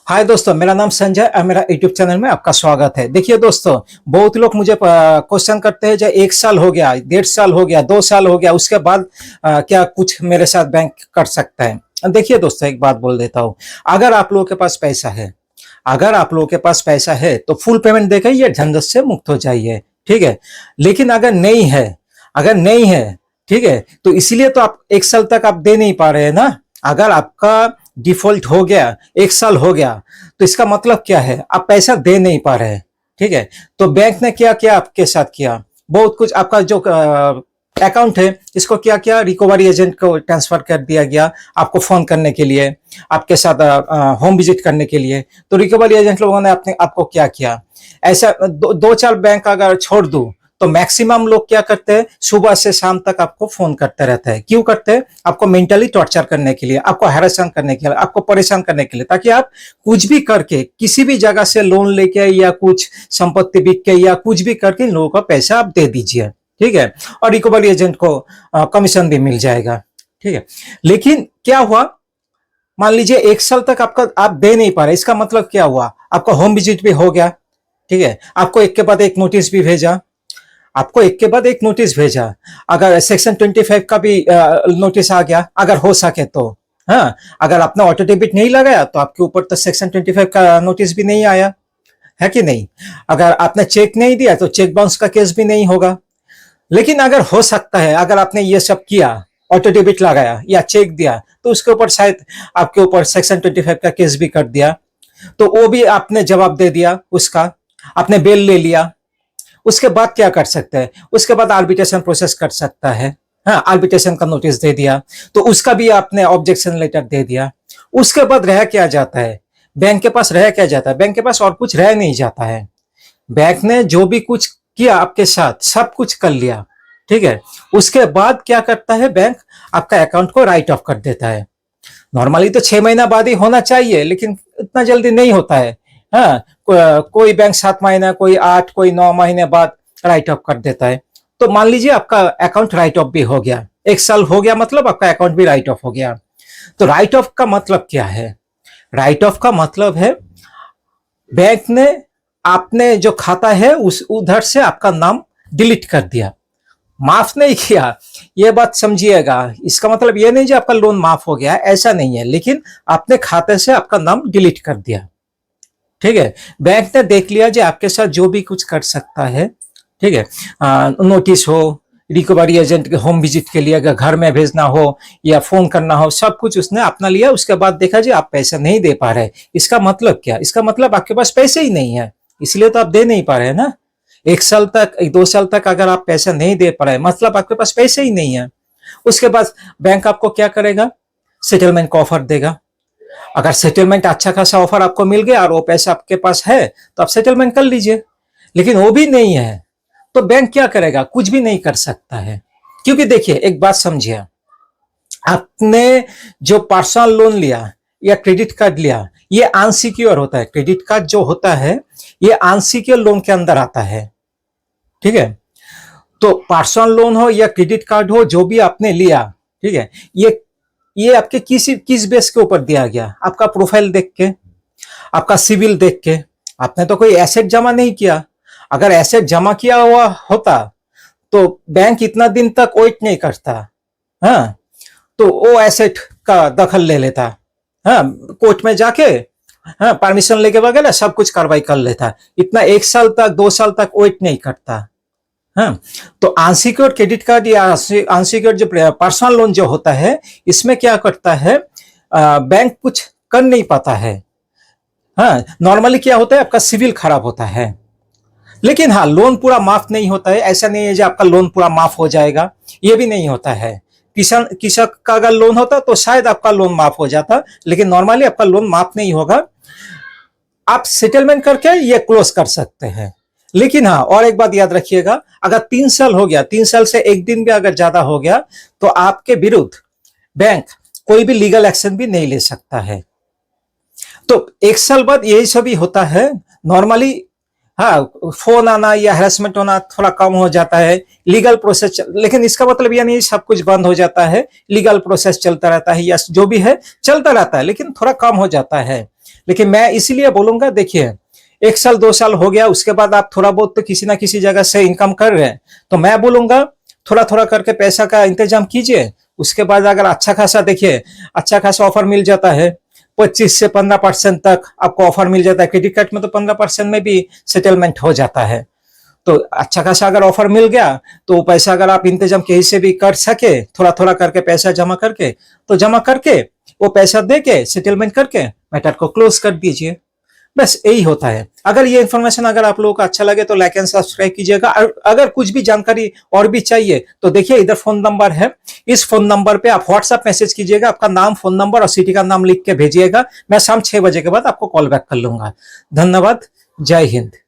हाय दोस्तों, मेरा नाम संजय और मेरा यूट्यूब चैनल में आपका स्वागत है। देखिए दोस्तों, बहुत लोग मुझे क्वेश्चन करते हैं, जो 1 साल हो गया, 1.5 साल हो गया, 2 साल हो गया, उसके बाद क्या कुछ मेरे साथ बैंक कर सकता है। देखिए दोस्तों, एक बात बोल देता हूँ। अगर आप लोगों के पास पैसा है, अगर आप लोगों के पास पैसा है तो फुल पेमेंट देकर ये झंझट से मुक्त हो जाइए, ठीक है। लेकिन अगर नहीं है, अगर नहीं है, ठीक है, तो इसीलिए तो आप 1 साल तक आप दे नहीं पा रहे हैं ना। अगर आपका डिफॉल्ट हो गया, 1 साल हो गया, तो इसका मतलब क्या है, आप पैसा दे नहीं पा रहे हैं, ठीक है। तो बैंक ने क्या किया आपके साथ, किया बहुत कुछ। आपका जो अकाउंट है, इसको क्या किया, रिकवरी एजेंट को ट्रांसफर कर दिया गया, आपको फोन करने के लिए, आपके साथ होम विजिट करने के लिए। तो रिकवरी एजेंट लोगों ने अपने आपको क्या किया, ऐसा 2-4 बैंक अगर छोड़ दूं तो मैक्सिमम लोग क्या करते हैं, सुबह से शाम तक आपको फोन करते रहते हैं। क्यों करते हैं? आपको मेंटली टॉर्चर करने के लिए, आपको हैरेसन करने के लिए, आपको परेशान करने के लिए, ताकि आप कुछ भी करके, किसी भी जगह से लोन लेके या कुछ संपत्ति बिक के या कुछ भी करके लोगों का पैसा आप दे दीजिए, ठीक है। और रिकवरी एजेंट को कमीशन भी मिल जाएगा, ठीक है। लेकिन क्या हुआ, मान लीजिए 1 साल तक आपका आप दे नहीं पा रहे, इसका मतलब क्या हुआ, आपका होम विजिट भी हो गया, ठीक है, आपको एक के बाद एक नोटिस भी भेजा, आपको एक के बाद एक नोटिस भेजा, अगर सेक्शन 25 का भी नोटिस आ गया, अगर हो सके तो। हाँ, अगर आपने ऑटो डेबिट नहीं लगाया तो आपके ऊपर तो सेक्शन 25 का नोटिस भी नहीं आया, है कि नहीं। अगर आपने चेक नहीं दिया तो चेक बाउंस का केस भी नहीं होगा। लेकिन अगर हो सकता है, अगर आपने ये सब किया, ऑटो डेबिट लगाया या चेक दिया, तो उसके ऊपर शायद आपके ऊपर सेक्शन 25 का केस भी कर दिया, तो वो भी आपने जवाब दे दिया उसका, आपने बेल ले लिया। उसके बाद क्या कर सकते हैं, उसके बाद आर्बिट्रेशन प्रोसेस कर सकता है। हाँ, आर्बिट्रेशन का नोटिस दे दिया तो उसका भी आपने ऑब्जेक्शन लेटर दे दिया। उसके बाद रह क्या जाता है, बैंक के पास रह क्या जाता है, बैंक के पास और कुछ रह नहीं जाता है। बैंक ने जो भी कुछ किया आपके साथ, सब कुछ कर लिया, ठीक है। उसके बाद क्या करता है बैंक, आपका अकाउंट को राइट ऑफ कर देता है। नॉर्मली तो 6 महीना बाद ही होना चाहिए, लेकिन इतना जल्दी नहीं होता है। हाँ, कोई बैंक 7 महीना, कोई 8, कोई 9 महीने बाद राइट ऑफ कर देता है। तो मान लीजिए आपका अकाउंट राइट ऑफ भी हो गया, 1 साल हो गया, मतलब आपका अकाउंट भी राइट ऑफ हो गया। तो राइट ऑफ का मतलब क्या है, राइट ऑफ का मतलब है बैंक ने आपने जो खाता है उस उधर से आपका नाम डिलीट कर दिया, माफ नहीं किया। ये बात समझिएगा, इसका मतलब ये नहीं कि आपका लोन माफ हो गया, ऐसा नहीं है, लेकिन आपने खाते से आपका नाम डिलीट कर दिया, ठीक है। बैंक ने देख लिया कि आपके साथ जो भी कुछ कर सकता है, ठीक है, नोटिस हो, रिकवरी एजेंट के होम विजिट के लिए अगर घर में भेजना हो या फोन करना हो, सब कुछ उसने अपना लिया। उसके बाद देखा जी आप पैसा नहीं दे पा रहे, इसका मतलब क्या, इसका मतलब आपके पास पैसे ही नहीं है, इसलिए तो आप दे नहीं पा रहे ना। 1 साल तक, 2 साल तक अगर आप पैसा नहीं दे पा रहे, मतलब आपके पास पैसे ही नहीं है। उसके बाद बैंक आपको क्या करेगा, सेटलमेंट का ऑफर देगा। अगर सेटलमेंट अच्छा खासा ऑफर आपको मिल गया और वो पैसा आपके पास है तो आप सेटलमेंट कर लीजिए। लेकिन वो भी नहीं है तो बैंक क्या करेगा, कुछ भी नहीं कर सकता है। क्योंकि देखिए, एक बात समझिए, आपने जो पर्सनल लोन लिया या क्रेडिट कार्ड लिया, ये अनसिक्योर होता है। क्रेडिट कार्ड जो होता है ये अनसिक्योर लोन के अंदर आता है, ठीक है। तो पर्सनल लोन हो या क्रेडिट कार्ड हो, जो भी आपने लिया, ठीक है, ये आपके किस बेस के ऊपर दिया गया, आपका प्रोफाइल देख के, आपका सिविल देख के। आपने तो कोई एसेट जमा नहीं किया। अगर एसेट जमा किया हुआ होता तो बैंक इतना दिन तक वेट नहीं करता। हाँ, तो वो एसेट का दखल ले लेता, हाँ, कोर्ट में जाके, हाँ, परमिशन लेके वगैरह सब कुछ कार्रवाई कर लेता। इतना 1 साल तक, 2 साल तक वेट नहीं करता। हाँ, तो अनसिक्योर्ड क्रेडिट कार्ड या अनसिक्योर्ड जो पर्सनल लोन जो होता है, इसमें क्या करता है, बैंक कुछ कर नहीं पाता है। हाँ, नॉर्मली क्या होता है, आपका सिविल खराब होता है। लेकिन हाँ, लोन पूरा माफ नहीं होता है। ऐसा नहीं है कि आपका लोन पूरा माफ हो जाएगा, ये भी नहीं होता है। किसान कृषक का अगर लोन होता तो शायद आपका लोन माफ हो जाता, लेकिन नॉर्मली आपका लोन माफ नहीं होगा। आप सेटलमेंट करके ये क्लोज कर सकते हैं। लेकिन हाँ, और एक बात याद रखिएगा, अगर 3 साल हो गया, 3 साल से एक दिन भी अगर ज्यादा हो गया, तो आपके विरुद्ध बैंक कोई भी लीगल एक्शन भी नहीं ले सकता है। तो 1 साल बाद यही सभी होता है। नॉर्मली हाँ, फोन आना या हैरेसमेंट होना थोड़ा कम हो जाता है, लीगल प्रोसेस, लेकिन इसका मतलब ये नहीं सब कुछ बंद हो जाता है, लीगल प्रोसेस चलता रहता है या जो भी है चलता रहता है, लेकिन थोड़ा कम हो जाता है। लेकिन मैं इसीलिए बोलूंगा, देखिए 1 साल 2 साल हो गया, उसके बाद आप थोड़ा बहुत तो किसी ना किसी जगह से इनकम कर रहे हैं, तो मैं बोलूंगा थोड़ा थोड़ा करके पैसा का इंतजाम कीजिए। उसके बाद अगर अच्छा खासा, देखिए अच्छा खासा ऑफर मिल जाता है, 25 से 15% तक आपको ऑफर मिल जाता है। क्रेडिट कार्ड में तो 15% में भी सेटलमेंट हो जाता है। तो अच्छा खासा अगर ऑफर मिल गया तो वो पैसा अगर आप इंतजाम कहीं से भी कर सके, थोड़ा थोड़ा करके पैसा जमा करके, तो जमा करके वो पैसा दे के सेटलमेंट करके मैटर को क्लोज कर दीजिए। बस यही होता है। अगर ये इन्फॉर्मेशन अगर आप लोगों को अच्छा लगे तो लाइक एंड सब्सक्राइब कीजिएगा। अगर कुछ भी जानकारी और भी चाहिए तो देखिए इधर फोन नंबर है, इस फोन नंबर पे आप व्हाट्सएप मैसेज कीजिएगा, आपका नाम, फोन नंबर और सिटी का नाम लिख के भेजिएगा। मैं शाम 6 बजे के बाद आपको कॉल बैक कर लूंगा। धन्यवाद। जय हिंद।